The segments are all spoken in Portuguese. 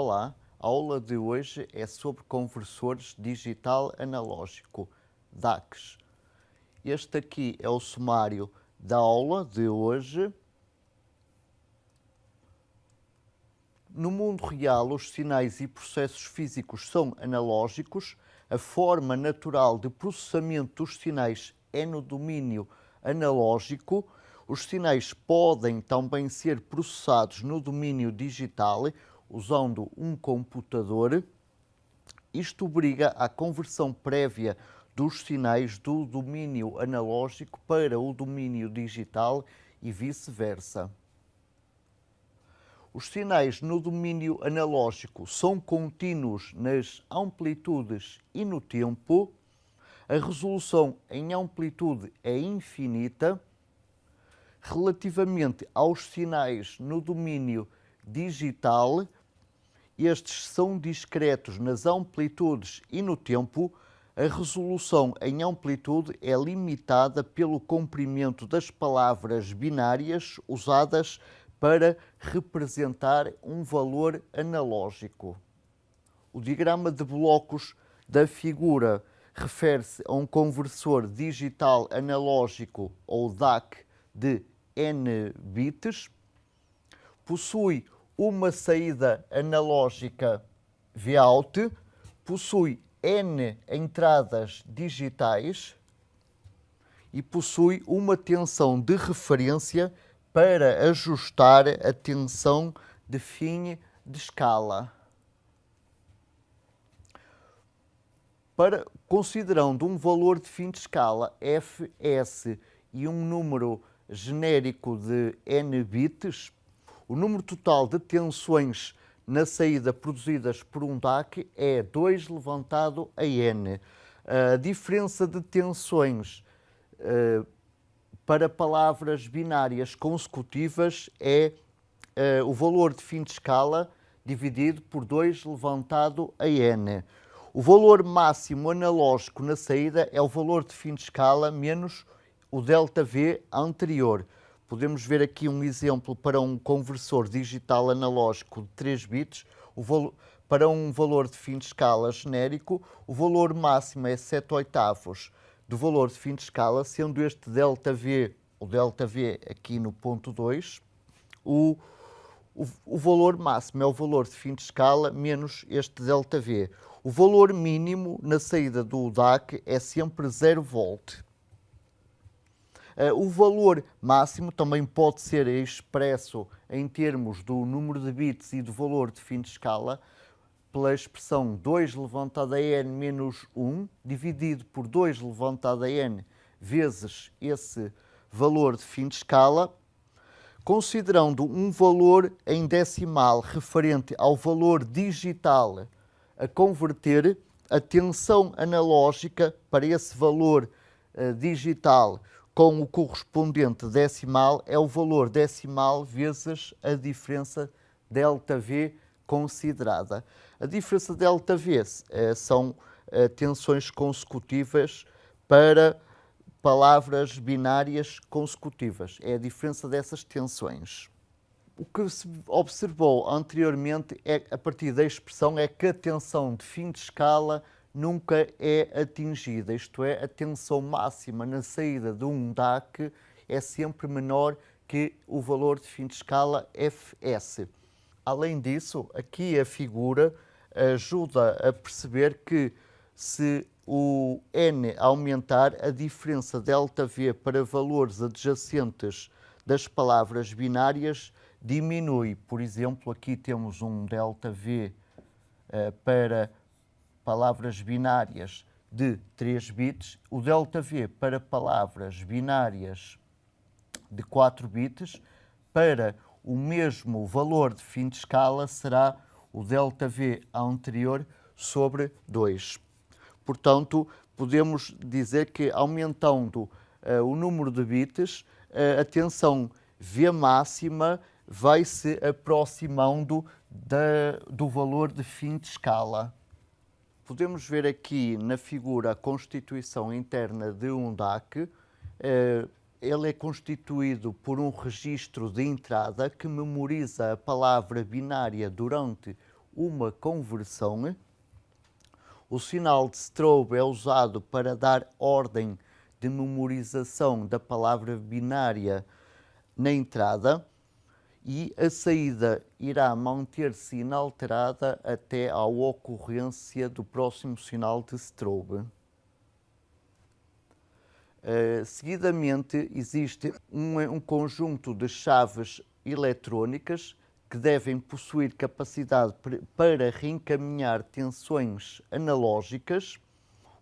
Olá, a aula de hoje é sobre conversores digital analógico, DACs. Este aqui é o sumário da aula de hoje. No mundo real, os sinais e processos físicos são analógicos. A forma natural de processamento dos sinais é no domínio analógico. Os sinais podem também ser processados no domínio digital, usando um computador. Isto obriga à conversão prévia dos sinais do domínio analógico para o domínio digital e vice-versa. Os sinais no domínio analógico são contínuos nas amplitudes e no tempo. A resolução em amplitude é infinita. Relativamente aos sinais no domínio digital, estes são discretos nas amplitudes e no tempo. A resolução em amplitude é limitada pelo comprimento das palavras binárias usadas para representar um valor analógico. O diagrama de blocos da figura refere-se a um conversor digital analógico ou DAC de N bits. Possui uma saída analógica Vout, possui N entradas digitais e possui uma tensão de referência para ajustar a tensão de fim de escala. Considerando um valor de fim de escala fs e um número genérico de n bits, o número total de tensões na saída produzidas por um DAC é 2 levantado a n. A diferença de tensões para palavras binárias consecutivas é o valor de fim de escala dividido por 2 levantado a n. O valor máximo analógico na saída é o valor de fim de escala menos o ΔV anterior. Podemos ver aqui um exemplo para um conversor digital analógico de 3 bits. Para um valor de fim de escala genérico, o valor máximo é 7/8 do valor de fim de escala, sendo este ΔV, o ΔV aqui no ponto 2, o valor máximo é o valor de fim de escala menos este ΔV. O valor mínimo na saída do DAC é sempre 0 volt. O valor máximo também pode ser expresso em termos do número de bits e do valor de fim de escala pela expressão 2 levantado a n menos 1 dividido por 2 levantado a n vezes esse valor de fim de escala. Considerando um valor em decimal referente ao valor digital a converter, a tensão analógica para esse valor digital com o correspondente decimal é o valor decimal vezes a diferença ΔV considerada. A diferença ΔV são tensões consecutivas para palavras binárias consecutivas. É a diferença dessas tensões. O que se observou anteriormente, a partir da expressão, é que a tensão de fim de escala nunca é atingida. Isto é, a tensão máxima na saída de um DAC é sempre menor que o valor de fim de escala Fs. Além disso, aqui a figura ajuda a perceber que se o n aumentar, a diferença ΔV para valores adjacentes das palavras binárias diminui. Por exemplo, aqui temos um ΔV para palavras binárias de 3 bits, o ΔV para palavras binárias de 4 bits, para o mesmo valor de fim de escala será o ΔV anterior sobre 2. Portanto, podemos dizer que aumentando o número de bits, a tensão V máxima vai se aproximando do valor de fim de escala. Podemos ver aqui na figura a constituição interna de um DAC. Ele é constituído por um registro de entrada que memoriza a palavra binária durante uma conversão. O sinal de strobe é usado para dar ordem de memorização da palavra binária na entrada e a saída irá manter-se inalterada até à ocorrência do próximo sinal de strobe. Seguidamente, existe um conjunto de chaves eletrónicas que devem possuir capacidade para reencaminhar tensões analógicas,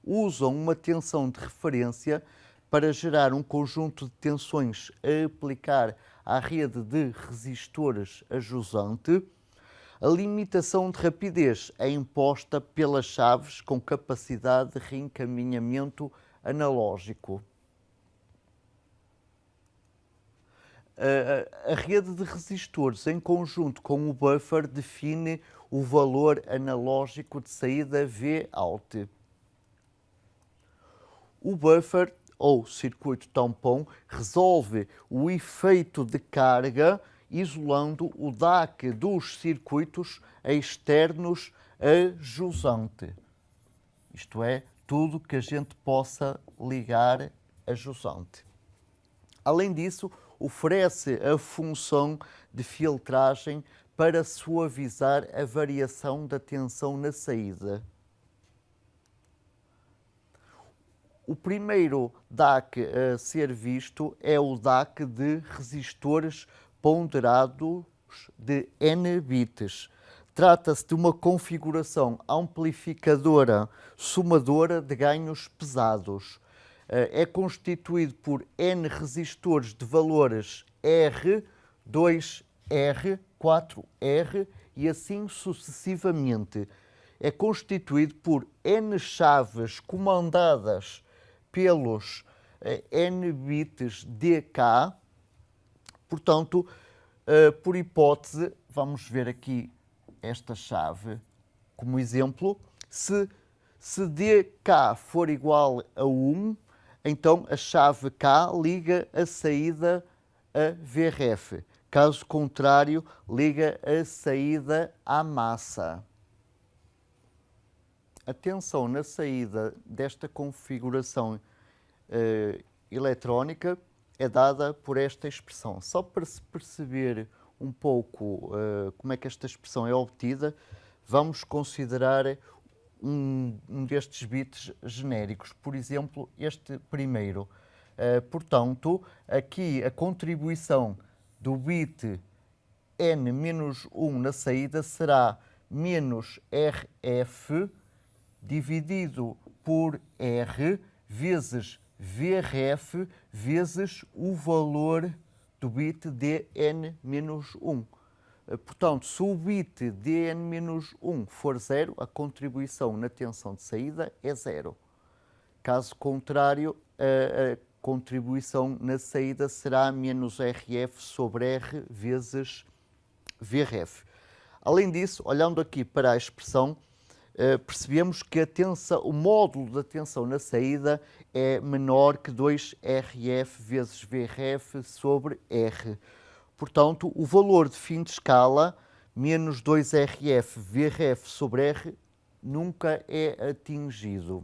usam uma tensão de referência para gerar um conjunto de tensões a aplicar à rede de resistores a jusante. A limitação de rapidez é imposta pelas chaves com capacidade de reencaminhamento analógico. A rede de resistores, em conjunto com o buffer, define o valor analógico de saída Vout. O buffer, ou circuito tampão, resolve o efeito de carga, isolando o DAC dos circuitos externos a jusante. Isto é, tudo que a gente possa ligar a jusante. Além disso, oferece a função de filtragem para suavizar a variação da tensão na saída. O primeiro DAC a ser visto é o DAC de resistores ponderados de N bits. Trata-se de uma configuração amplificadora somadora de ganhos pesados. É constituído por N resistores de valores R, 2R, 4R e assim sucessivamente. É constituído por N chaves comandadas pelos N bits DK. Portanto, por hipótese, vamos ver aqui esta chave como exemplo. Se DK for igual a 1, então a chave K liga a saída a VRF. Caso contrário, liga a saída à massa. A tensão na saída desta configuração eletrónica é dada por esta expressão. Só para se perceber um pouco como é que esta expressão é obtida, vamos considerar um destes bits genéricos, por exemplo, este primeiro. Portanto, aqui a contribuição do bit N-1 na saída será menos RF dividido por R vezes VRF vezes o valor do bit DN-1. Portanto, se o bit DN-1 for 0, a contribuição na tensão de saída é 0. Caso contrário, a contribuição na saída será menos RF sobre R vezes VRF. Além disso, olhando aqui para a expressão, percebemos que o módulo da tensão na saída é menor que 2RF vezes VRF sobre R. Portanto, o valor de fim de escala, menos 2RF VRF sobre R, nunca é atingido.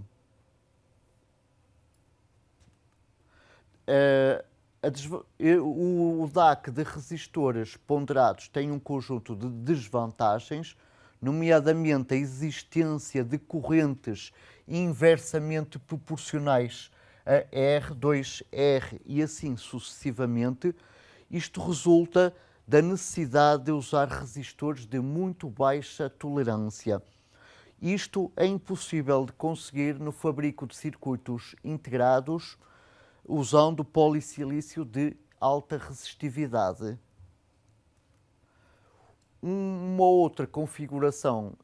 O DAC de resistores ponderados tem um conjunto de desvantagens, nomeadamente a existência de correntes inversamente proporcionais a R, 2R e assim sucessivamente. Isto resulta da necessidade de usar resistores de muito baixa tolerância. Isto é impossível de conseguir no fabrico de circuitos integrados usando polisilício de alta resistividade. Uma outra configuração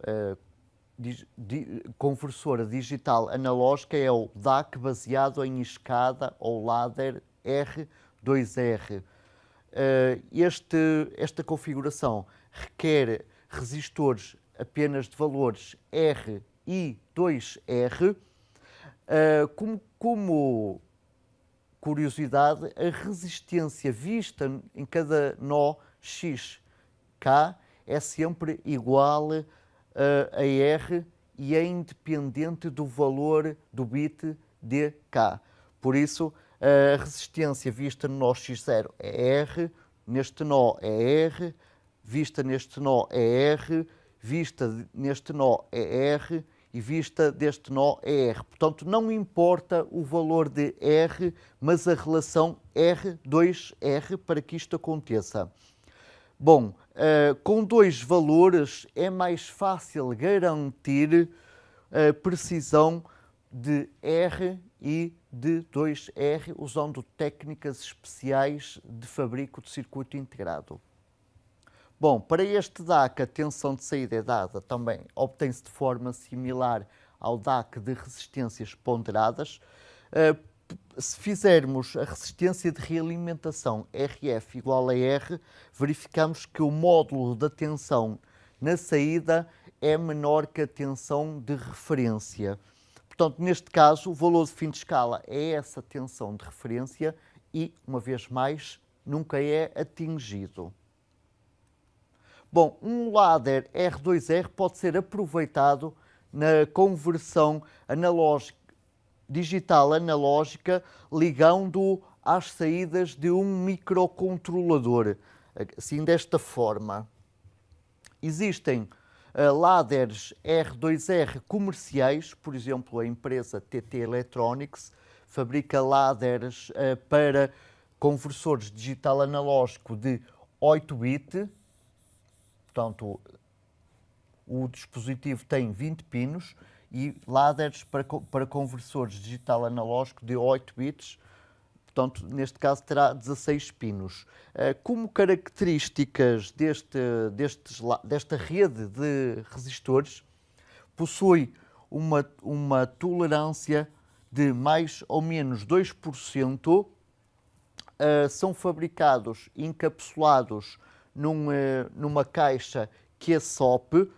conversora digital analógica é o DAC baseado em escada ou ladder R2R. Esta configuração requer resistores apenas de valores R e 2R. Como curiosidade, a resistência vista em cada nó XK é sempre igual a R e é independente do valor do bit dk. Por isso, a resistência vista no nó x0 é R, neste nó é R, vista neste nó é R, vista neste nó é R e vista deste nó é R. Portanto, não importa o valor de R, mas a relação R2R para que isto aconteça. Bom, com dois valores é mais fácil garantir a precisão de R e de 2R usando técnicas especiais de fabrico de circuito integrado. Bom, para este DAC a tensão de saída é dada também, obtém-se de forma similar ao DAC de resistências ponderadas. Se fizermos a resistência de realimentação RF igual a R, verificamos que o módulo da tensão na saída é menor que a tensão de referência. Portanto, neste caso, o valor de fim de escala é essa tensão de referência e, uma vez mais, nunca é atingido. Bom, um ladder R2R pode ser aproveitado na conversão digital analógica, ligando às saídas de um microcontrolador, assim desta forma. Existem ladders R2R comerciais, por exemplo, a empresa TT Electronics fabrica ladders para conversores digital analógico de 8-bit, portanto, o dispositivo tem 20 pinos e ladders para conversores digital analógico de 8 bits, portanto, neste caso terá 16 pinos. Como características desta rede de resistores, possui uma tolerância de mais ou menos 2%, são fabricados encapsulados numa caixa QSOP.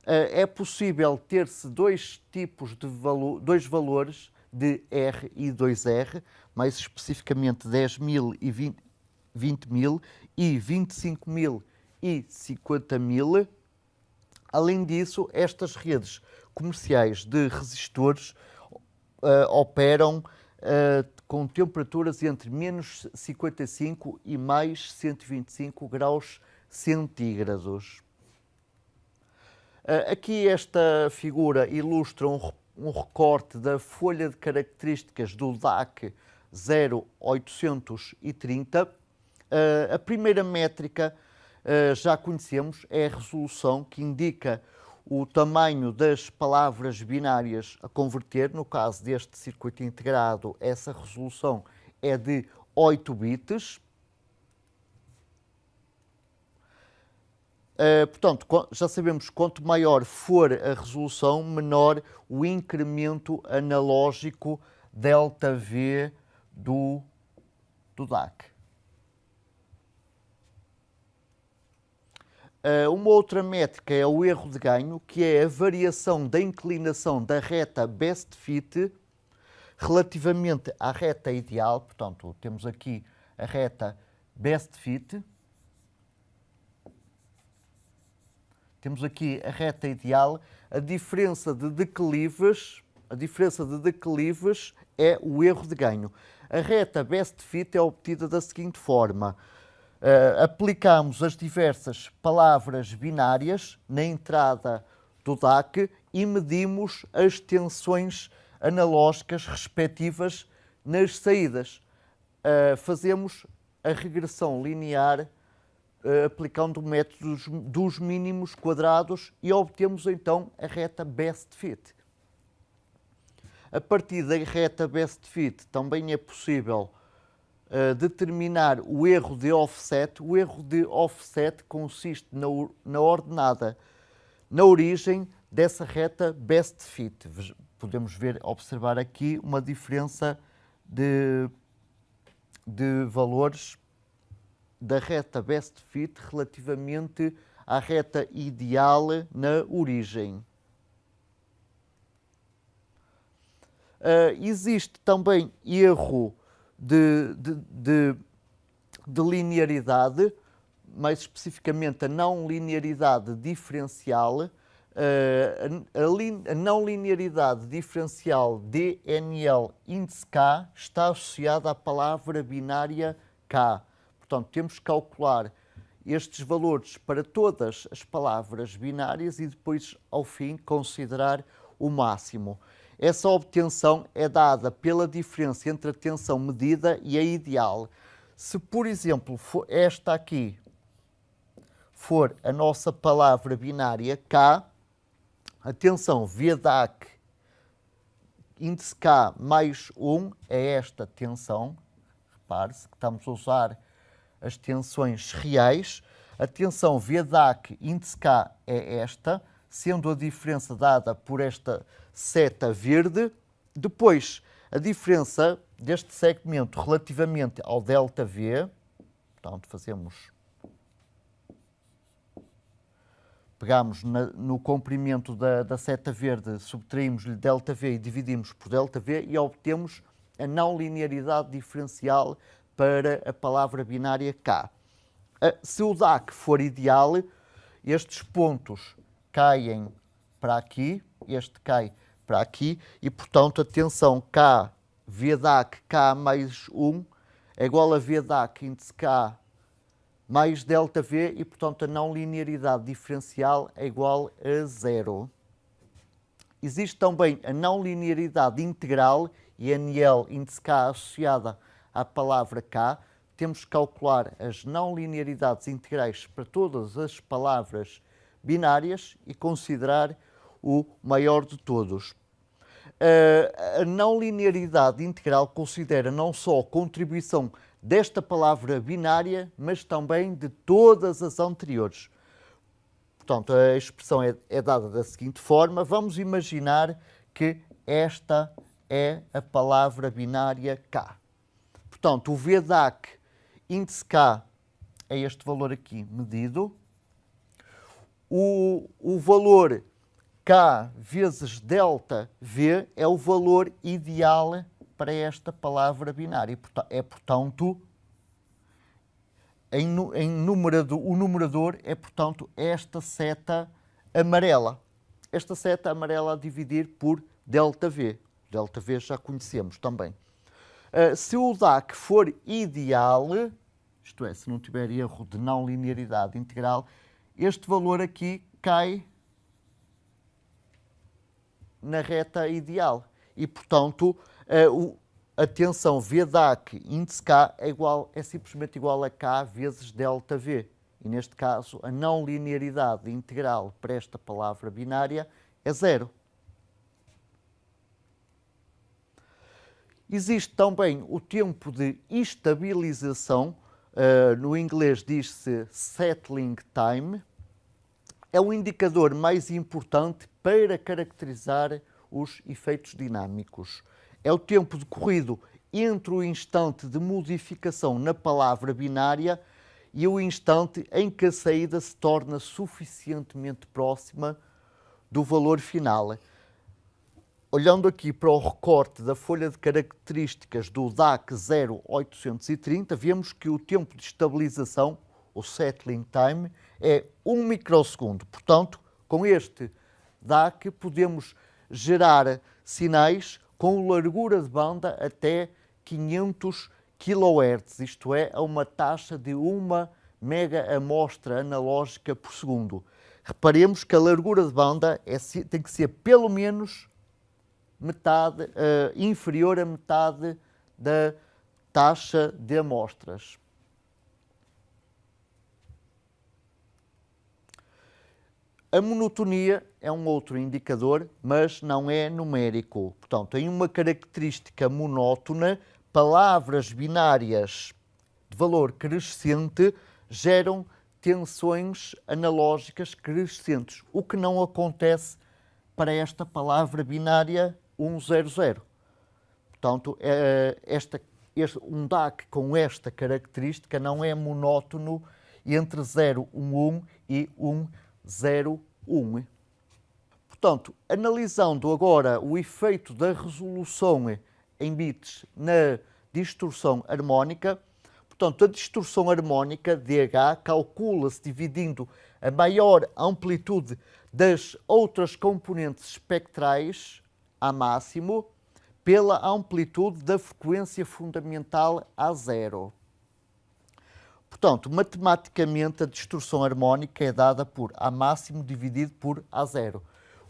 É possível ter-se dois valores de R e 2R, mais especificamente 10.000 e 20.000 e 25.000 e 50.000. Além disso, estas redes comerciais de resistores operam com temperaturas entre menos 55 e mais 125 graus centígrados. Aqui esta figura ilustra um recorte da folha de características do DAC 0830. A primeira métrica já conhecemos, é a resolução, que indica o tamanho das palavras binárias a converter. No caso deste circuito integrado, essa resolução é de 8 bits. Portanto, já sabemos que quanto maior for a resolução, menor o incremento analógico ΔV do DAC. Uma outra métrica é o erro de ganho, que é a variação da inclinação da reta best fit relativamente à reta ideal. Portanto, temos aqui a reta best fit. Temos aqui a reta ideal. A diferença de declives é o erro de ganho. A reta best fit é obtida da seguinte forma. Aplicamos as diversas palavras binárias na entrada do DAC e medimos as tensões analógicas respectivas nas saídas. Fazemos a regressão linear aplicando o método dos mínimos quadrados e obtemos então a reta best fit. A partir da reta best fit também é possível determinar o erro de offset. O erro de offset consiste na ordenada, na origem dessa reta best fit. Podemos observar aqui uma diferença de valores da reta best fit relativamente à reta ideal na origem. Existe também erro de linearidade, mais especificamente a não linearidade diferencial. a não linearidade diferencial DNL índice K está associada à palavra binária K. Portanto, temos que calcular estes valores para todas as palavras binárias e depois, ao fim, considerar o máximo. Essa obtenção é dada pela diferença entre a tensão medida e a ideal. Se, por exemplo, esta aqui for a nossa palavra binária K, a tensão VDAC índice K mais 1 é esta tensão. Repare-se que estamos a usar as tensões reais. A tensão VDAC índice K é esta, sendo a diferença dada por esta seta verde. Depois, a diferença deste segmento relativamente ao ΔV, portanto, pegamos no comprimento da seta verde, subtraímos-lhe ΔV e dividimos por ΔV e obtemos a não linearidade diferencial para a palavra binária K. Se o DAC for ideal, estes pontos caem para aqui, este cai para aqui, e portanto a tensão K, VDAC K mais 1 é igual a VDAC índice K mais ΔV e portanto a não linearidade diferencial é igual a 0. Existe também a não linearidade integral, INL índice K associada à palavra K. Temos que calcular as não linearidades integrais para todas as palavras binárias e considerar o maior de todos. A não linearidade integral considera não só a contribuição desta palavra binária, mas também de todas as anteriores. Portanto, a expressão é dada da seguinte forma. Vamos imaginar que esta é a palavra binária K. Portanto, o VDAC índice K é este valor aqui medido. O valor K vezes ΔV é o valor ideal para esta palavra binária. É, portanto, o numerador é, portanto, esta seta amarela. Esta seta amarela a dividir por ΔV. ΔV já conhecemos também. Se o DAC for ideal, isto é, se não tiver erro de não linearidade integral, este valor aqui cai na reta ideal. E, portanto, a tensão VDAC índice K é simplesmente igual a K vezes ΔV. E, neste caso, a não linearidade integral para esta palavra binária é 0. Existe também o tempo de estabilização, no inglês diz-se settling time. É o indicador mais importante para caracterizar os efeitos dinâmicos. É o tempo decorrido entre o instante de modificação na palavra binária e o instante em que a saída se torna suficientemente próxima do valor final. Olhando aqui para o recorte da folha de características do DAC 0830, vemos que o tempo de estabilização, o settling time, é 1 microsegundo. Portanto, com este DAC podemos gerar sinais com largura de banda até 500 kHz, isto é, a uma taxa de 1 mega-amostra analógica por segundo. Reparemos que a largura de banda tem que ser pelo menos metade, inferior a metade da taxa de amostras. A monotonia é um outro indicador, mas não é numérico. Portanto, em uma característica monótona, palavras binárias de valor crescente geram tensões analógicas crescentes, o que não acontece para esta palavra binária 100. Portanto, um DAC com esta característica não é monótono entre 011 e 101. Portanto, analisando agora o efeito da resolução em bits na distorção harmónica, portanto, a distorção harmónica, DH, calcula-se dividindo a maior amplitude das outras componentes espectrais A máximo pela amplitude da frequência fundamental A0. Portanto, matematicamente, a distorção harmónica é dada por A máximo dividido por A0,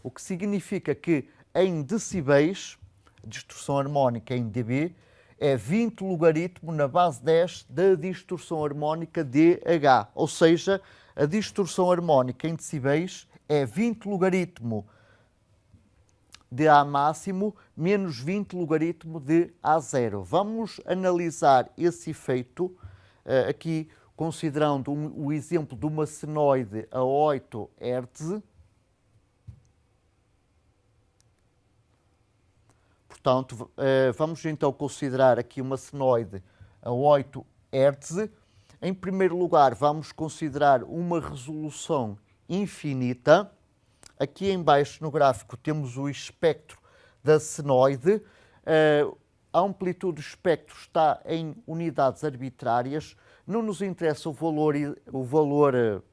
o que significa que em decibéis, a distorção harmónica em dB, é 20 logaritmo na base 10 da distorção harmónica dH, ou seja, a distorção harmónica em decibéis é 20 logaritmo de A máximo menos 20 logaritmo de A0. Vamos analisar esse efeito aqui considerando o exemplo de uma senoide a 8 Hz. Portanto, vamos então considerar aqui uma senoide a 8 Hz. Em primeiro lugar, vamos considerar uma resolução infinita. Aqui em baixo no gráfico temos o espectro da senoide. A amplitude do espectro está em unidades arbitrárias. Não nos interessa o valor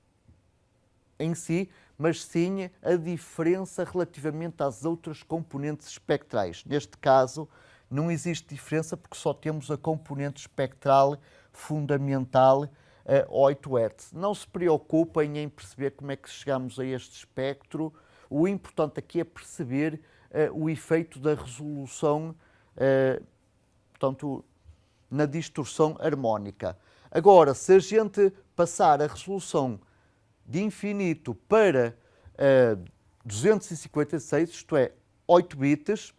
em si, mas sim a diferença relativamente às outras componentes espectrais. Neste caso, não existe diferença porque só temos a componente espectral fundamental a 8 Hz. Não se preocupem em perceber como é que chegamos a este espectro. O importante aqui é perceber o efeito da resolução, portanto, na distorção harmónica. Agora, se a gente passar a resolução de infinito para 256, isto é, 8 bits,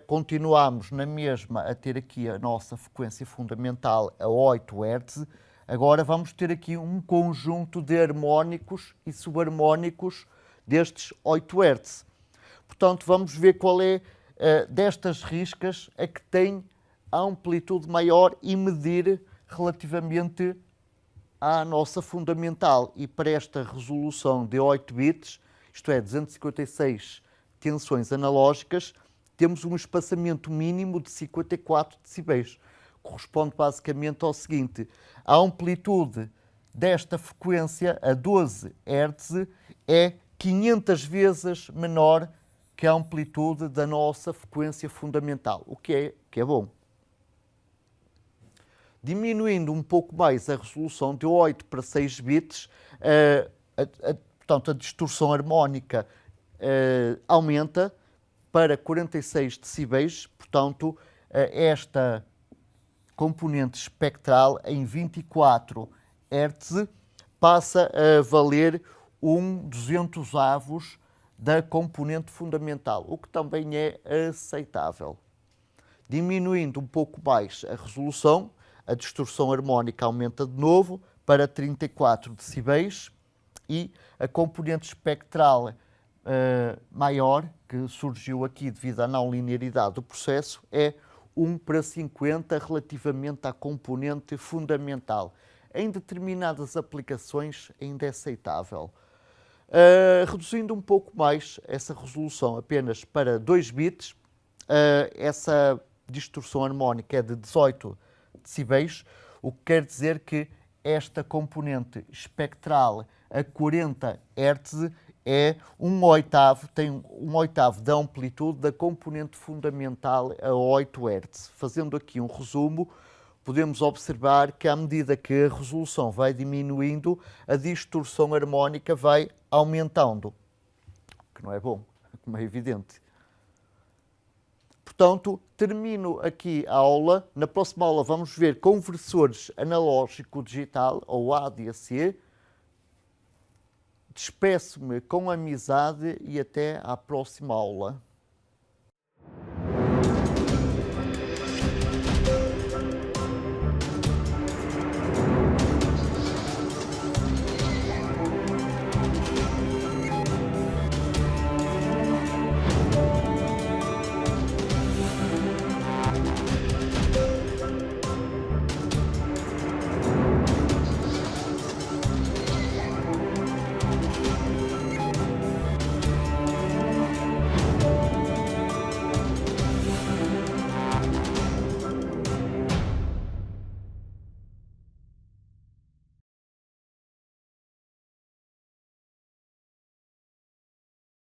continuamos na mesma a ter aqui a nossa frequência fundamental a 8 Hz. Agora vamos ter aqui um conjunto de harmónicos e subharmónicos destes 8 Hz. Portanto, vamos ver qual é destas riscas a que tem a amplitude maior e medir relativamente à nossa fundamental. E para esta resolução de 8 bits, isto é, 256 tensões analógicas, temos um espaçamento mínimo de 54 decibéis. Corresponde basicamente ao seguinte: a amplitude desta frequência a 12 Hz é 500 vezes menor que a amplitude da nossa frequência fundamental, o que é bom. Diminuindo um pouco mais a resolução de 8 para 6 bits, portanto, a distorção harmónica aumenta para 46 decibéis, portanto, esta componente espectral em 24 Hz passa a valer 1/200avos da componente fundamental, o que também é aceitável. Diminuindo um pouco mais a resolução, a distorção harmónica aumenta de novo para 34 decibéis e a componente espectral maior, que surgiu aqui devido à não linearidade do processo, é 1/50 relativamente à componente fundamental. Em determinadas aplicações ainda é aceitável. Reduzindo um pouco mais essa resolução apenas para 2 bits, essa distorção harmónica é de 18 decibéis, o que quer dizer que esta componente espectral a 40 Hz é tem 1/8 da amplitude da componente fundamental a 8 Hz. Fazendo aqui um resumo, podemos observar que à medida que a resolução vai diminuindo, a distorção harmónica vai aumentando, o que não é bom, como é evidente. Portanto, termino aqui a aula. Na próxima aula vamos ver conversores analógico-digital, ou ADAC. Despeço-me com amizade e até à próxima aula.